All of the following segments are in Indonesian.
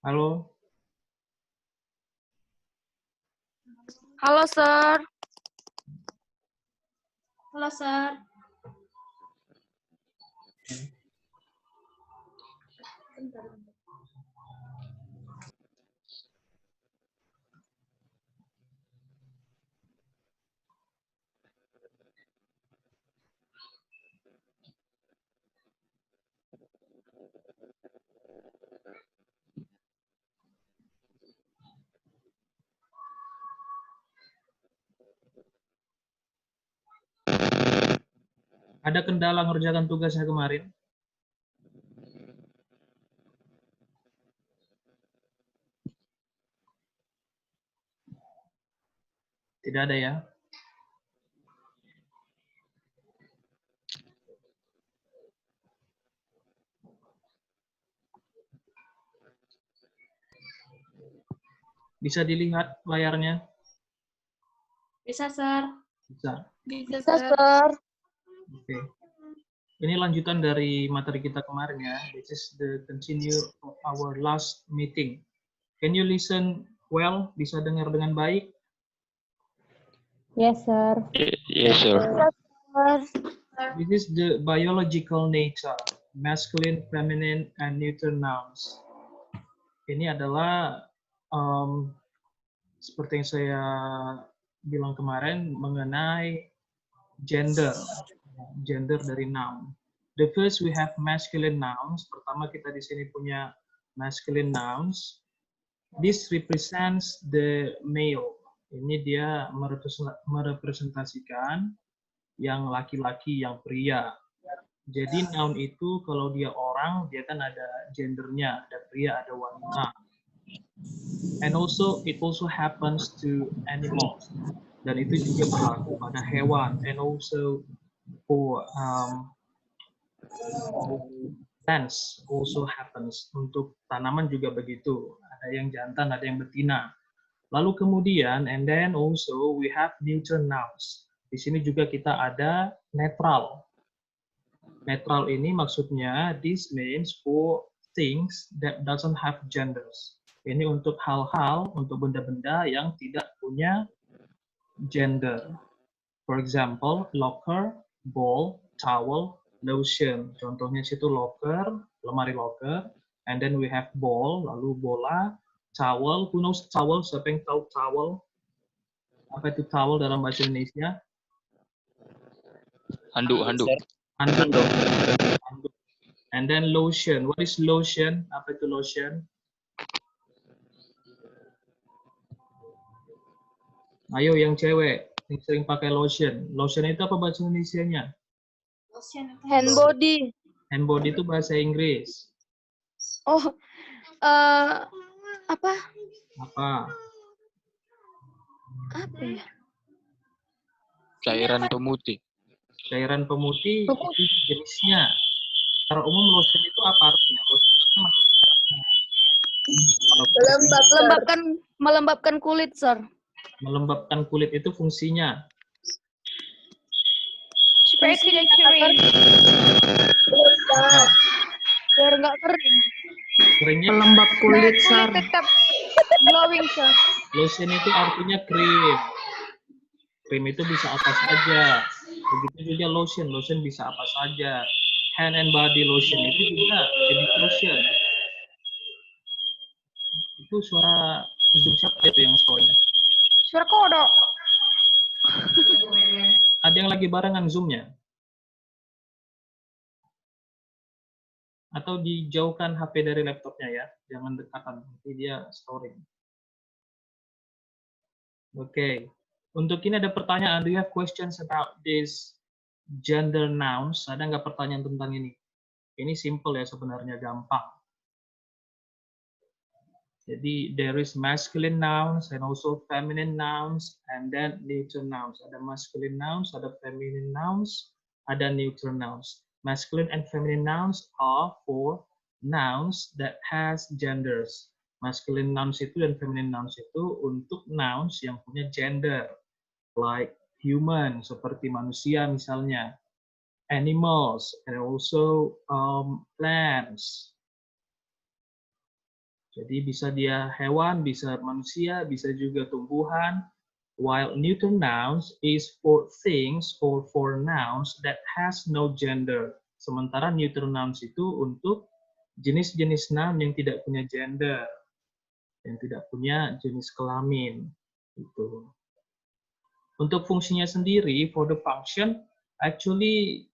Halo, Halo, Sir. Halo, Sir. ada kendala ngerjakan tugasnya kemarin? Tidak ada ya? Bisa dilihat layarnya? Bisa, Sir. Bisa. Bisa, Sir. Oke. Ini lanjutan dari materi kita kemarin ya. This is the continue of our last meeting. Can you listen well? Bisa dengar dengan baik? Yes, sir. Yes, sir. This is the biological nature, masculine, feminine, and neuter nouns. Ini adalah seperti yang saya bilang kemarin mengenai gender dari noun. The first we have masculine nouns. Pertama kita di sini punya masculine nouns. This represents the male. Ini dia merepresentasikan yang laki-laki, yang pria. Jadi noun itu kalau dia orang, dia kan ada gendernya, ada pria, ada wanita. And also it also happens to animals. Dan itu juga berlaku pada hewan. And also for plants also happens. Untuk tanaman juga begitu. Ada yang jantan, ada yang betina. Lalu kemudian, and then also we have neuter nouns. Di sini juga kita ada netral. Netral ini maksudnya this means for things that doesn't have genders. Ini untuk hal-hal, untuk benda-benda yang tidak punya gender. For example, locker, ball, towel, lotion. Contohnya situ locker, lemari locker, and then we have ball, lalu bola, towel. Who knows towel? Siapa yang tahu towel? Apa itu towel dalam bahasa Indonesia? Handuk. Handuk. And then lotion. What is lotion? Apa itu lotion? Ayo yang cewek, yang sering pakai lotion. Lotion itu apa bahasa Indonesianya? Hand body. Hand body itu bahasa Inggris. Oh, apa? Apa? Apa ya? Cairan pemutih. Cairan pemutih itu jenisnya. Secara umum lotion itu apa artinya? Lotion itu Melembabkan kulit, Sir. melembabkan kulit itu fungsinya. Supaya tidak kering. Biar nggak kering. Keringnya Pelembab kulit, Kulit sir. tetap glowing, Sir. lotion itu artinya krim. Krim itu bisa apa saja. Begitu juga lotion. Lotion bisa apa saja. Hand and body lotion itu juga jenis lotion. Itu suara Zoom siapa itu yang soalnya? Suara kodok. Ada yang lagi barengan Zoom-nya? Atau dijauhkan HP dari laptopnya ya, jangan dekatan, nanti dia storing. Oke, untuk ini ada pertanyaan, do you have questions about this gender nouns? Ada nggak pertanyaan tentang ini? Ini simple ya sebenarnya, gampang. Jadi, there is masculine nouns and also feminine nouns and then neuter nouns. Ada masculine nouns, ada feminine nouns, ada neuter nouns. Masculine and feminine nouns are for nouns that has genders. Masculine nouns itu dan feminine nouns itu untuk nouns yang punya gender. Like human, seperti manusia misalnya. Animals, and also plants. Jadi bisa dia hewan, bisa manusia, bisa juga tumbuhan. While neuter nouns is for things or for nouns that has no gender. Sementara neuter nouns itu untuk jenis-jenis noun yang tidak punya gender, yang tidak punya jenis kelamin. Gitu. Untuk fungsinya sendiri, for the function, actually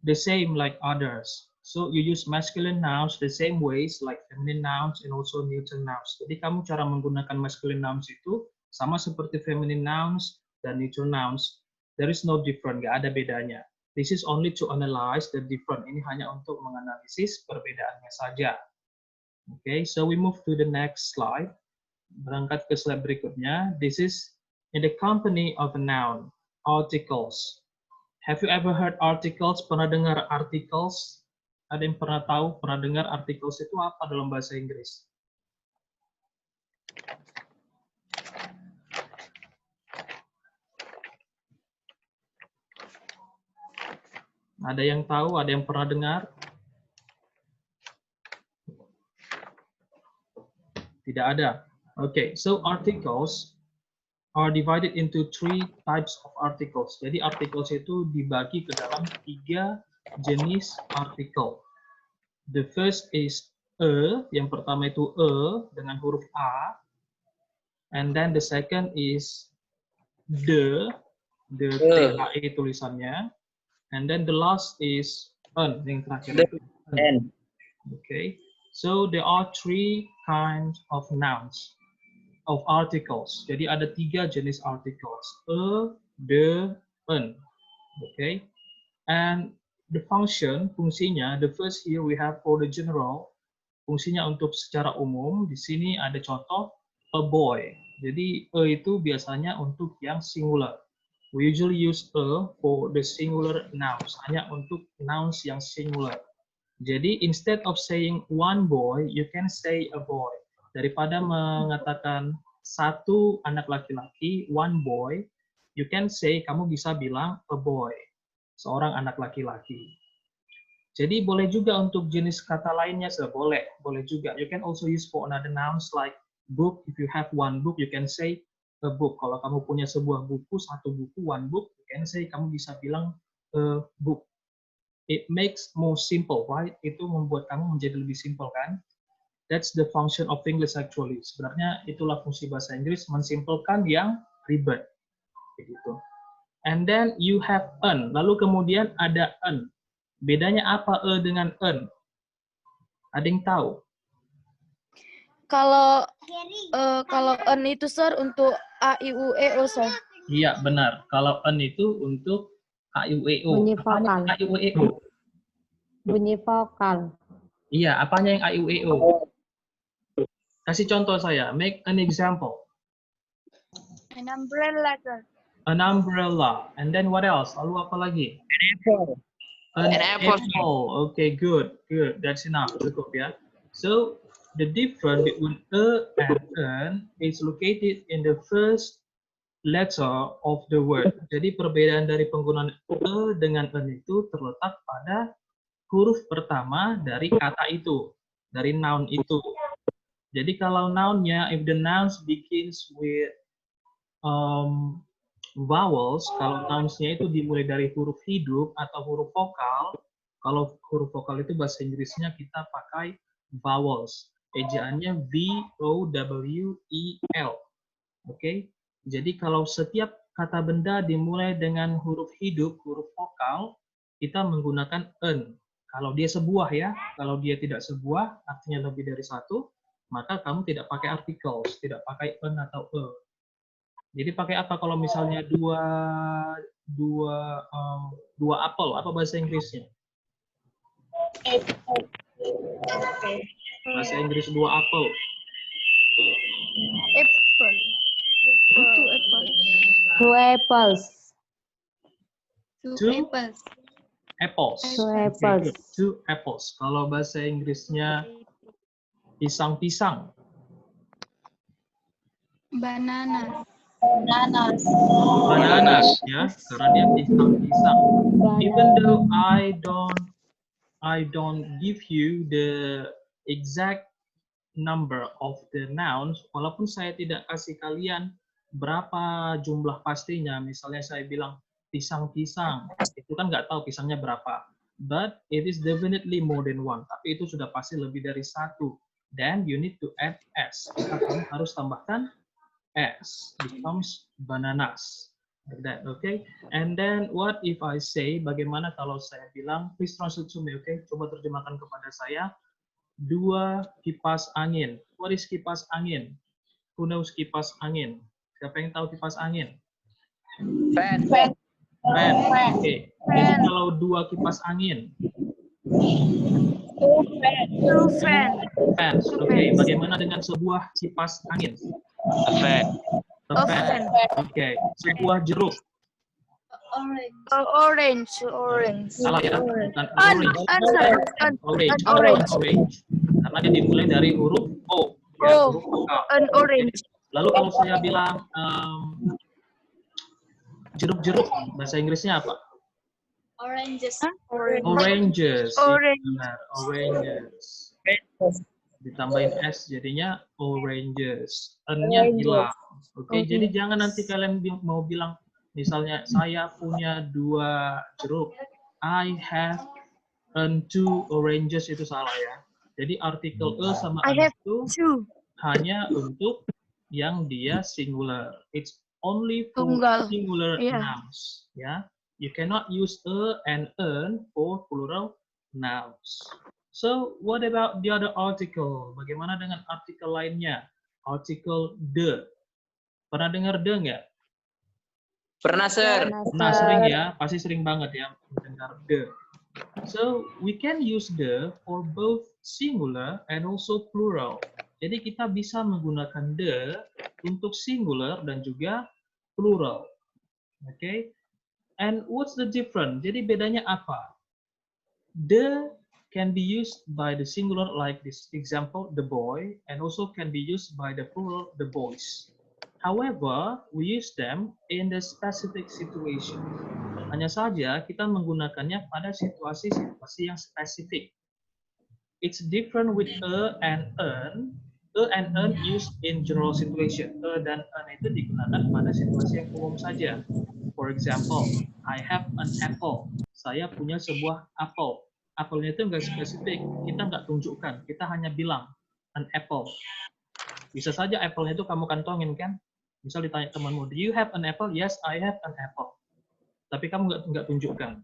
the same like others. So you use masculine nouns the same ways like feminine nouns and also neuter nouns. Jadi kamu cara menggunakan masculine nouns itu sama seperti feminine nouns dan neuter nouns. There is no different, nggak ada bedanya. This is only to analyze the different. Ini hanya untuk menganalisis perbedaannya saja. Okay, so we move to the next slide. Berangkat ke slide berikutnya. This is in the company of a noun, articles. Have you ever heard articles? Pernah dengar articles? Ada yang pernah tahu, pernah dengar articles itu apa dalam bahasa Inggris? Ada yang tahu? Ada yang pernah dengar? Tidak ada. Okay, so articles are divided into 3 types of articles. Jadi articles itu dibagi ke dalam 3 jenis artikel. The first is yang pertama itu dengan huruf A. And then the second is the THE tulisannya. And then the last is yang terakhir itu N. Okay, so there are 3 kinds of nouns, of articles. Jadi ada 3 jenis articles. The, en. Okay, and the function, fungsinya, the first here we have for the general, fungsinya untuk secara umum, di sini ada contoh, a boy. Jadi, itu biasanya untuk yang singular. We usually use a for the singular nouns, hanya untuk nouns yang singular. Jadi, instead of saying one boy, you can say a boy. Daripada mengatakan satu anak laki-laki, one boy, you can say, kamu bisa bilang a boy. Seorang anak laki-laki. Jadi boleh juga untuk jenis kata lainnya, boleh juga. You can also use for another nouns like book. If you have one book, you can say a book. Kalau kamu punya sebuah buku, satu buku, one book, you can say, kamu bisa bilang a book. It makes more simple, right? Itu membuat kamu menjadi lebih simple, kan? That's the function of English actually. Sebenarnya itulah fungsi bahasa Inggris, mensimpelkan yang ribet. Begitu. And then you have an. Lalu kemudian ada an. Bedanya apa dengan en? Ada yang tahu? Kalau en itu sir untuk a i u e o sir. Iya, benar. Kalau en itu untuk a i u e o. Bunyi Apanya vokal. a i u e o? Bunyi vokal. Iya, apanya yang a i u e o? Kasih contoh saya. Make an example. An umbrella sir. An umbrella. And then what else? Lalu apa lagi? An apple. Okay, good. That's enough. Cukup ya. So, the difference between a and an is located in the first letter of the word. Jadi perbedaan dari penggunaan a dengan an itu terletak pada huruf pertama dari kata itu, dari noun itu. Jadi kalau nounnya, if the nouns begins with vowels, kalau nounsnya itu dimulai dari huruf hidup atau huruf vokal, kalau huruf vokal itu bahasa Inggrisnya kita pakai vowels. Ejaannya V-O-W-E-L. Oke? Jadi kalau setiap kata benda dimulai dengan huruf hidup, huruf vokal, kita menggunakan an. Kalau dia sebuah ya, kalau dia tidak sebuah, artinya lebih dari satu, maka kamu tidak pakai articles, tidak pakai an atau e. Jadi pakai apa kalau misalnya dua apel, apa bahasa Inggrisnya? Bahasa Inggris dua apel. Apple. Itu apple. Two apples. Two apples. Two Okay, apples. good. Two apples. Kalau bahasa Inggrisnya pisang-pisang. Bananas Ya, karena dia pisang-pisang. Even though I don't give you the exact number of the nouns, walaupun saya tidak kasih kalian berapa jumlah pastinya, misalnya saya bilang pisang-pisang, itu kan nggak tahu pisangnya berapa. But it is definitely more than one. Tapi itu sudah pasti lebih dari satu. Then you need to add s. Maka kamu harus tambahkan s. Becomes bananas. Like that, okay? And then what if I say, bagaimana kalau saya bilang, please translate to me, okay? Coba terjemahkan kepada saya. 2 kipas angin. What is kipas angin? Who knows kipas angin? Siapa yang tahu kipas angin? Fan. Fan. Oke. Jadi kalau 2 kipas angin. Two fan. Fans. Oke. Bagaimana dengan sebuah kipas angin? A fan. A fan. Oke. Sebuah jeruk. Orange. Orange. Salah ya? Bukan Orange. orange. Karena dia dimulai dari huruf O. Ya, huruf vokal. An orange. Lalu kalau saya bilang jeruk-jeruk, bahasa Inggrisnya apa? Oranges. Oranges. Orange. Benar, oranges. Ditambahin S jadinya oranges. N-nya hilang. Oke, jadi jangan nanti kalian mau bilang, misalnya saya punya 2 jeruk. I have 2 oranges, itu salah ya. Jadi artikel e sama I an have itu two. hanya untuk yang dia singular. It's only for Tunggal. singular Iya. nouns. Ya, you cannot use a and an for plural nouns. So, what about the other article? Bagaimana dengan artikel lainnya? Artikel the. Pernah dengar the nggak? Pernah, Sir. Nah, sering ya, pasti sering banget ya mendengar the. So, we can use the for both singular and also plural. Jadi kita bisa menggunakan the untuk singular dan juga plural. Oke? Okay? And what's the difference? Jadi bedanya apa? The can be used by the singular like this example, the boy, and also can be used by the plural, the boys. However, we use them in the specific situation. Hanya saja kita menggunakannya pada situasi-situasi yang spesifik. It's different with a and an. A and an used in general situation. A dan an itu digunakan pada situasi yang umum saja. For example, I have an apple. Saya punya sebuah apel. Apelnya itu nggak spesifik. Kita nggak tunjukkan. Kita hanya bilang an apple. Bisa saja apelnya itu kamu kantongin kan? Misal ditanya temanmu, do you have an apple? Yes, I have an apple. Tapi kamu nggak tunjukkan.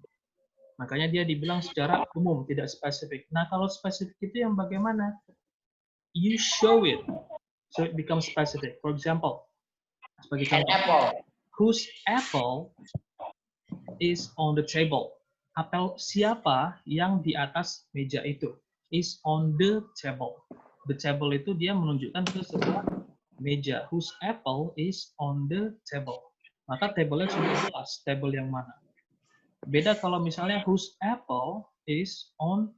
Makanya dia dibilang secara umum, tidak spesifik. Nah, kalau spesifik itu yang bagaimana? You show it, so it becomes specific. For example, sebagai An contoh, apple. whose apple is on the table? Apel siapa yang di atas meja itu? Is on the table. The table itu dia menunjukkan ke sebuah meja. Whose apple is on the table? Maka table-nya sudah jelas, table yang mana. Beda kalau misalnya whose apple is on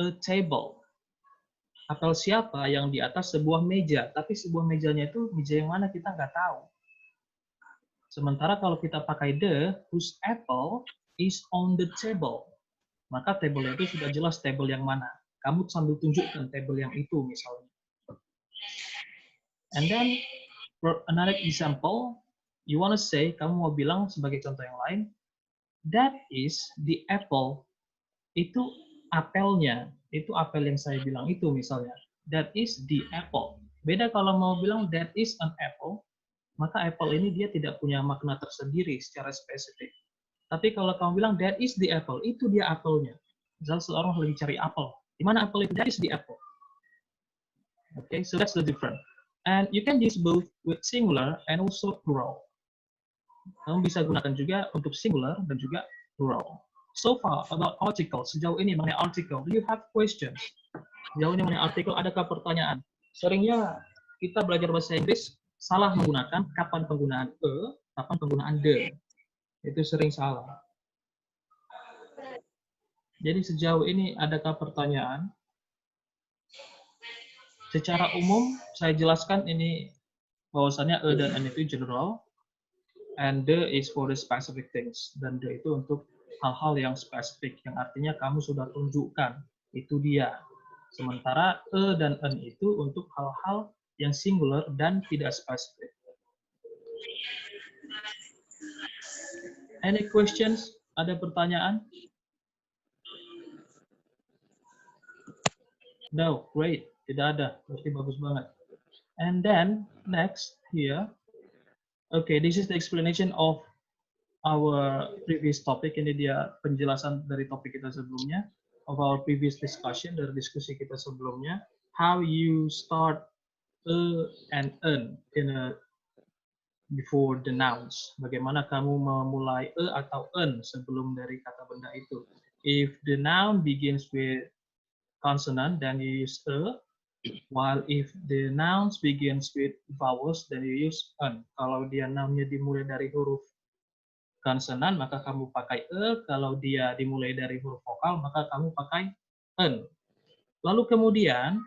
a table. Apel siapa yang di atas sebuah meja, tapi sebuah mejanya itu meja yang mana kita nggak tahu. Sementara kalau kita pakai the, whose apple is on the table. Maka table itu sudah jelas table yang mana. Kamu sambil tunjukkan table yang itu misalnya. And then, for another example, you want to say, kamu mau bilang sebagai contoh yang lain, that is the apple. Itu apelnya. Itu apel yang saya bilang itu misalnya. That is the apple. Beda kalau mau bilang that is an apple, maka apple ini dia tidak punya makna tersendiri secara spesifik. Tapi kalau kamu bilang that is the apple, itu dia apelnya. Misal seorang lagi cari apel. Di mana apel itu? That is the apple. Okay, so that's the difference. And you can use both with singular and also plural. Kamu bisa gunakan juga untuk singular dan juga plural. So far about article, sejauh ini mengenai article, do you have questions? Sejauh ini mengenai article, adakah pertanyaan? Seringnya kita belajar bahasa Inggris salah menggunakan kapan penggunaan e, kapan penggunaan the. Itu sering salah. Jadi sejauh ini adakah pertanyaan? Secara umum saya jelaskan ini bahwasannya e dan n itu general, and the is for the specific things. Dan the itu untuk hal-hal yang spesifik, yang artinya kamu sudah tunjukkan, itu dia. Sementara dan en itu untuk hal-hal yang singular dan tidak spesifik. Any questions? Ada pertanyaan? No, great. Tidak ada. Berarti bagus banget. And then next here. Okay, this is the explanation of our previous topic. Ini dia penjelasan dari topik kita sebelumnya. Of our previous discussion, dari diskusi kita sebelumnya. How you start and en before the nouns. Bagaimana kamu memulai atau en sebelum dari kata benda itu. If the noun begins with consonant, then you use while if the nouns begins with vowels, then you use en. Kalau dia nounnya dimulai dari huruf konsonan, maka kamu pakai kalau dia dimulai dari huruf vokal, maka kamu pakai en. Lalu kemudian,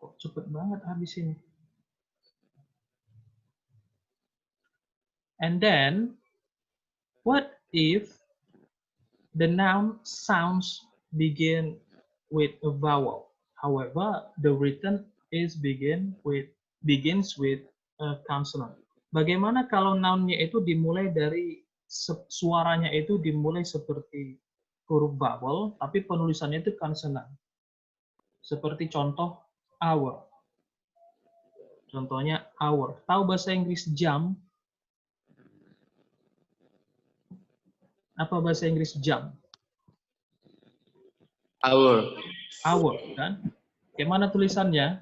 kok cepet banget habis ini. And then, what if the noun sounds begin with a vowel? However, the written is begins with a consonant. Bagaimana kalau nounnya itu dimulai dari suaranya itu dimulai seperti huruf vowel, tapi penulisannya itu konsonan. Seperti contoh hour. Contohnya hour. Tahu bahasa Inggris jam? Apa bahasa Inggris jam? Hour. Hour, kan? Bagaimana tulisannya?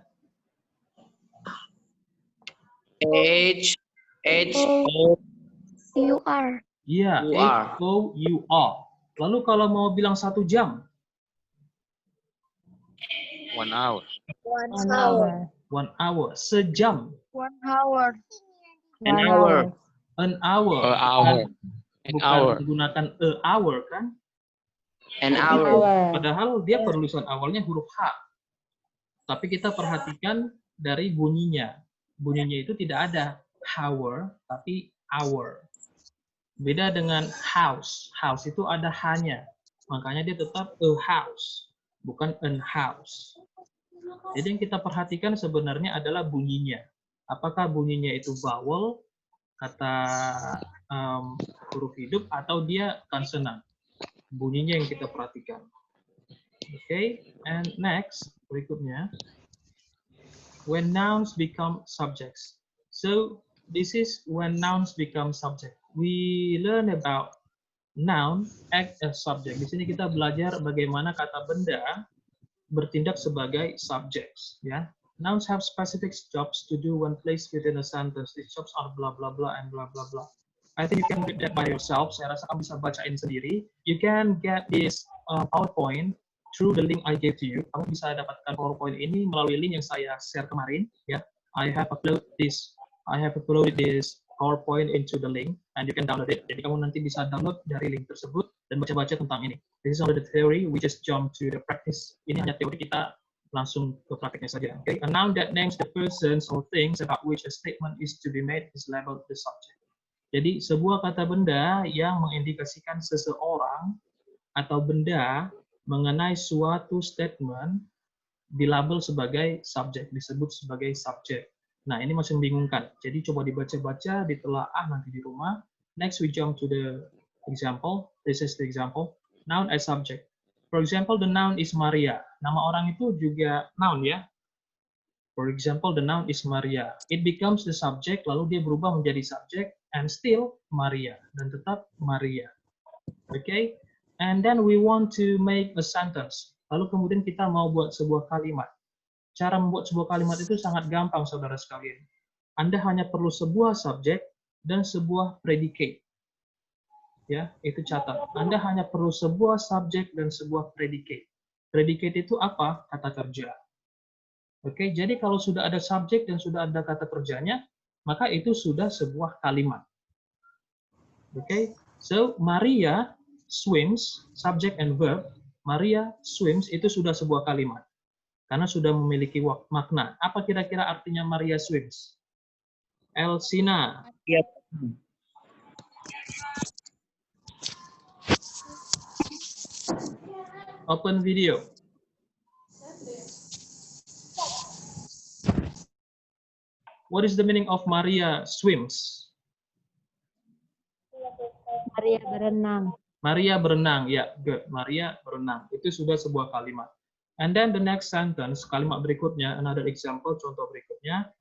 H-O-U-R. Iya, H-O-U-R. Lalu kalau mau bilang 1 jam? 1 hour. 1 hour. 1 hour. Sejam? 1 hour. 1 hour. An hour. A hour. An Bukan hour. menggunakan a hour, kan? An An hour. hour. Padahal dia penulisan awalnya huruf H. Tapi kita perhatikan dari bunyinya. Bunyinya itu tidak ada hour, tapi hour. Beda dengan house. House itu ada H-nya. Makanya dia tetap a house, bukan an house. Jadi yang kita perhatikan sebenarnya adalah bunyinya. Apakah bunyinya itu vowel, kata huruf hidup, atau dia konsonan. Bunyinya yang kita perhatikan. Okay, and next, berikutnya. When nouns become subjects. So, this is when nouns become subject. We learn about noun act as subject. Di sini kita belajar bagaimana kata benda bertindak sebagai subjects. Ya, nouns have specific jobs to do when placed within a sentence. These jobs are blah blah blah and blah blah blah. I think you can read that by yourself. Saya rasa kamu bisa bacain sendiri. You can get this PowerPoint through the link I gave to you. Kamu bisa dapatkan PowerPoint ini melalui link yang saya share kemarin. Ya, I have uploaded this PowerPoint into the link, and you can download it. Jadi kamu nanti bisa download dari link tersebut dan baca-baca tentang ini. This is only the theory. We just jump to the practice. Ini hanya teori, kita langsung ke prakteknya saja. Okay? A noun that names the persons or things about which a statement is to be made is labeled the subject. Jadi sebuah kata benda yang mengindikasikan seseorang atau benda mengenai suatu statement dilabel sebagai subjek, disebut sebagai subjek. Nah, ini masih membingungkan. Jadi coba dibaca-baca, ditelaah nanti di rumah. Next we jump to the example. This is the example. Noun as subject. For example, the noun is Maria. Nama orang itu juga noun ya. For example, the noun is Maria. It becomes the subject, lalu dia berubah menjadi subject, and still Maria, dan tetap Maria. Okay? And then we want to make a sentence. Lalu kemudian kita mau buat sebuah kalimat. Cara membuat sebuah kalimat itu sangat gampang, saudara sekalian. Anda hanya perlu sebuah subjek dan sebuah predicate. Ya, itu catat. Anda hanya perlu sebuah subjek dan sebuah predicate. Predicate itu apa? Kata kerja. Oke, jadi kalau sudah ada subjek dan sudah ada kata kerjanya, maka itu sudah sebuah kalimat. Oke, so Maria swims, subject and verb. Maria swims itu sudah sebuah kalimat. Karena sudah memiliki makna. Apa kira-kira artinya Maria swims? Elsina. Yep. Open video. What is the meaning of Maria swims? Maria berenang. Maria berenang, ya, good. Maria berenang. Itu sudah sebuah kalimat. And then the next sentence, kalimat berikutnya, another example, contoh berikutnya.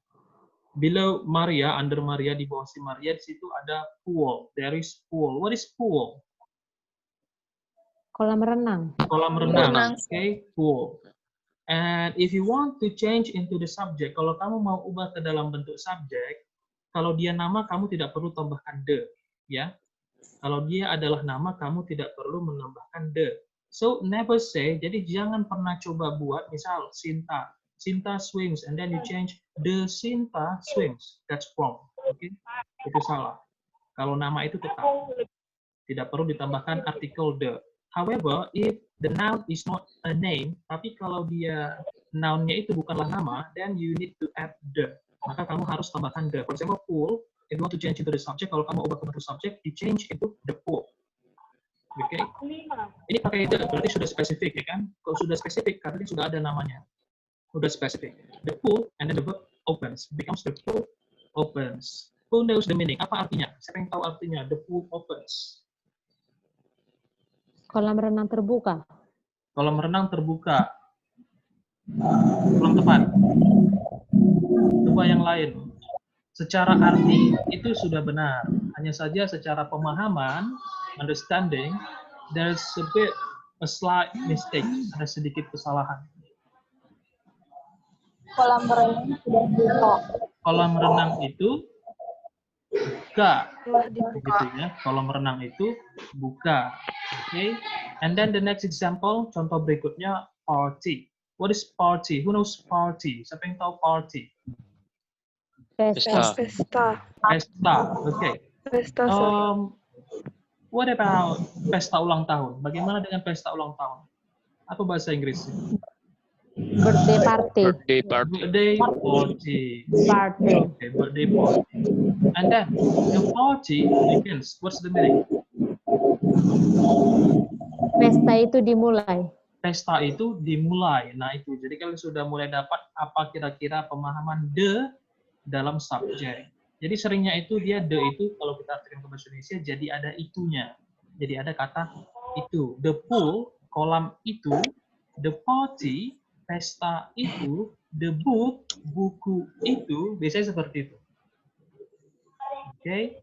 Below Maria, under Maria, di bawah si Maria, di situ ada pool. There is pool. What is pool? Kolam renang. Kolam renang. Okay, pool. And if you want to change into the subject, kalau kamu mau ubah ke dalam bentuk subjek, kalau dia nama, kamu tidak perlu tambahkan the, ya. Kalau dia adalah nama, kamu tidak perlu menambahkan the. So never say, jadi jangan pernah coba buat, misal Sinta, Sinta swims, and then you change the Sinta swims. That's wrong. Okay? Itu salah. Kalau nama itu tetap. Tidak perlu ditambahkan artikel the. However, if the noun is not a name, tapi kalau dia noun-nya itu bukanlah nama, then you need to add the. Maka kamu harus tambahkan the. For example, pool, if you want to change into the subject, kalau kamu ubah ke bentuk subjek, you change into the pool. Oke? Okay? Ini pakai the, berarti sudah spesifik, ya kan? Kalau sudah spesifik, karena sudah ada namanya. Sudah spesifik. The pool, and then the verb opens. Becomes the pool opens. Who knows the meaning? Apa artinya? Siapa yang tahu artinya? The pool opens. Kolam renang terbuka. Kolam renang terbuka. Kurang tepat. Coba yang lain. Secara arti itu sudah benar. Hanya saja secara pemahaman, understanding, there's a slight mistake. Ada sedikit kesalahan. Kolam renang sudah buka. Kolam renang itu buka. Begitu ya. Kolam renang itu buka. Okay. And then the next example, contoh berikutnya, party. What is party? Who knows party? Siapa yang tahu party? Pesta. Pesta. Okay. What about pesta ulang tahun? Bagaimana dengan pesta ulang tahun? Apa bahasa Inggrisnya? Birthday party. Birthday party. Birthday party. Party. Okay, birthday party. And then the party begins. What's the meaning? Pesta itu dimulai. Pesta itu dimulai. Nah itu, jadi kalian sudah mulai dapat apa kira-kira pemahaman the dalam subjek. Jadi seringnya itu dia the itu kalau kita artikan ke bahasa Indonesia jadi ada itunya. Jadi ada kata itu. The pool, kolam itu. The party, pesta itu. The book, buku itu. Biasanya seperti itu. Okay.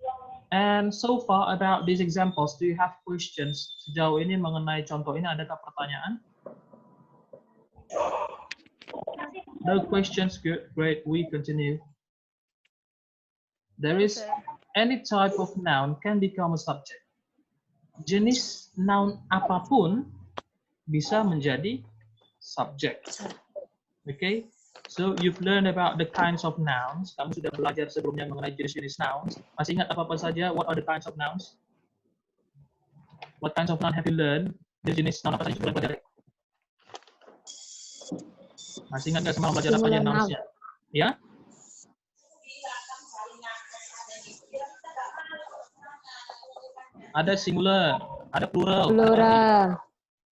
And so far about these examples, do you have questions? Sejauh ini mengenai contoh ini, adakah pertanyaan? No questions, good, great, we continue. There is any type of noun can become a subject. Jenis noun apapun bisa menjadi subjek. Okay? So you've learned about the kinds of nouns. Kamu sudah belajar sebelumnya mengenai jenis-jenis nouns. Masih ingat apa-apa saja? What are the kinds of nouns? What kinds of nouns have you learned? Jenis noun apa saja sudah belajar? Masih ingat nggak semalam belajar apa aja nouns-nya? Ya? Ada singular, ada plural,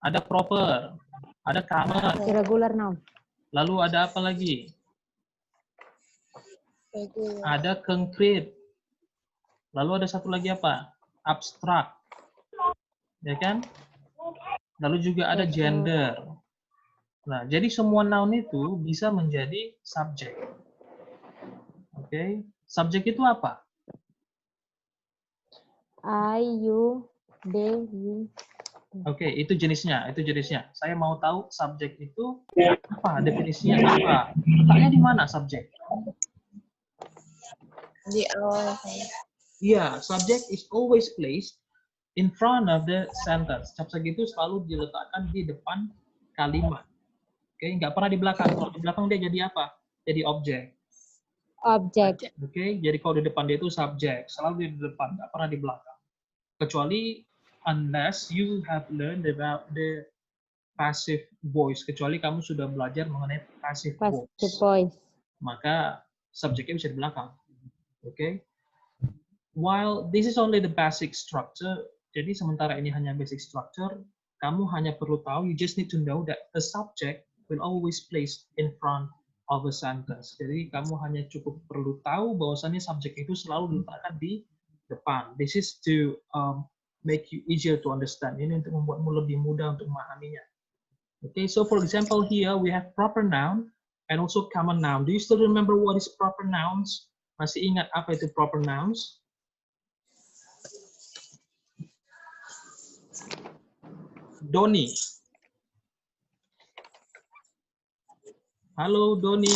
ada proper, ada common. Irregular noun. Lalu ada apa lagi? Ada concrete. Lalu ada satu lagi apa? Abstrak. Ya kan? Lalu juga ada gender. Nah, jadi semua noun itu bisa menjadi subjek. Oke. Subjek itu apa? I, you, they, we. Oke, itu jenisnya, itu jenisnya. Saya mau tahu subjek itu apa, definisinya apa. Letaknya di mana subjek? Di awal. Iya, subject is always placed in front of the sentence. Subjek itu selalu diletakkan di depan kalimat. Oke, nggak pernah di belakang. Kalau di belakang dia jadi apa? Jadi objek. Objek. Oke, jadi kalau di depan dia itu subjek, selalu di depan, nggak pernah di belakang. Kecuali unless you have learned about the passive voice, kecuali kamu sudah belajar mengenai passive voice, maka subjeknya bisa di belakang. Oke. While this is only the basic structure, jadi sementara ini hanya basic structure, kamu hanya perlu tahu, you just need to know that a subject will always place in front of a sentence. Jadi kamu hanya cukup perlu tahu bahwasannya subjek itu selalu diletakkan di depan. This is to make you easier to understand. Ini untuk membuatmu lebih mudah untuk memahaminya. Okay, so for example here we have proper noun and also common noun. Do you still remember what is proper nouns? Masih ingat apa itu proper nouns? Doni. Halo Doni.